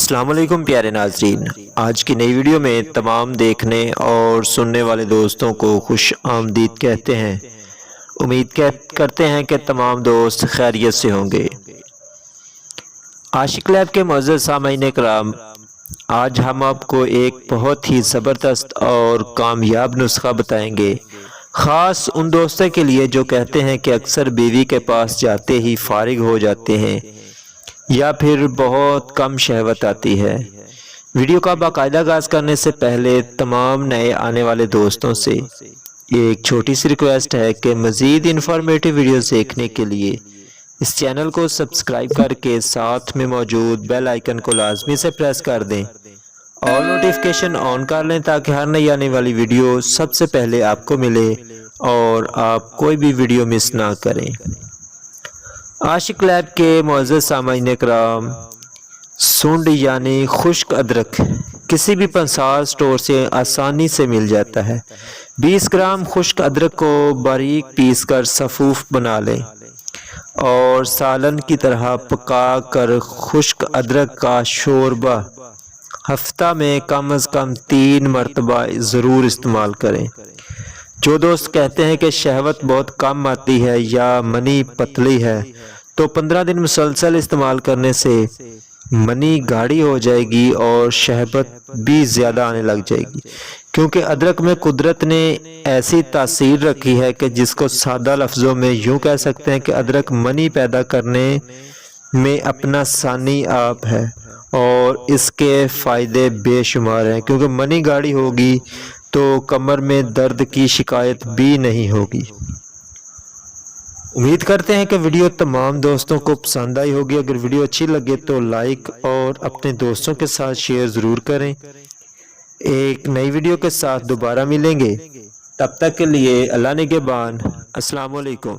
السلام علیکم پیارے ناظرین، آج کی نئی ویڈیو میں تمام دیکھنے اور سننے والے دوستوں کو خوش آمدید کہتے ہیں۔ امید کرتے ہیں کہ تمام دوست خیریت سے ہوں گے۔ عاشق لیب کے معزز سامعین کرام، آج ہم آپ کو ایک بہت ہی زبردست اور کامیاب نسخہ بتائیں گے، خاص ان دوستوں کے لیے جو کہتے ہیں کہ اکثر بیوی کے پاس جاتے ہی فارغ ہو جاتے ہیں یا پھر بہت کم شہوت آتی ہے۔ ویڈیو کا باقاعدہ آغاز کرنے سے پہلے تمام نئے آنے والے دوستوں سے ایک چھوٹی سی ریکویسٹ ہے کہ مزید انفارمیٹو ویڈیوز دیکھنے کے لیے اس چینل کو سبسکرائب کر کے ساتھ میں موجود بیل آئیکن کو لازمی سے پریس کر دیں اور نوٹیفیکیشن آن کر لیں تاکہ ہر نئی آنے والی ویڈیو سب سے پہلے آپ کو ملے اور آپ کوئی بھی ویڈیو مس نہ کریں۔ عاشق لیب کے معزز سامعین کرام، سونڈ یعنی خشک ادرک کسی بھی پنسار سٹور سے آسانی سے مل جاتا ہے۔ 20 گرام خشک ادرک کو باریک پیس کر سفوف بنا لیں اور سالن کی طرح پکا کر خشک ادرک کا شوربہ ہفتہ میں کم از کم 3 مرتبہ ضرور استعمال کریں۔ جو دوست کہتے ہیں کہ شہوت بہت کم آتی ہے یا منی پتلی ہے تو 15 دن مسلسل استعمال کرنے سے منی گاڑھی ہو جائے گی اور شہوت بھی زیادہ آنے لگ جائے گی، کیونکہ ادرک میں قدرت نے ایسی تاثیر رکھی ہے کہ جس کو سادہ لفظوں میں یوں کہہ سکتے ہیں کہ ادرک منی پیدا کرنے میں اپنا ثانی آپ ہے اور اس کے فائدے بے شمار ہیں، کیونکہ منی گاڑھی ہوگی تو کمر میں درد کی شکایت بھی نہیں ہوگی۔ امید کرتے ہیں کہ ویڈیو تمام دوستوں کو پسند آئی ہوگی۔ اگر ویڈیو اچھی لگے تو لائک اور اپنے دوستوں کے ساتھ شیئر ضرور کریں۔ ایک نئی ویڈیو کے ساتھ دوبارہ ملیں گے، تب تک کے لیے اللہ نگہبان۔ السلام علیکم۔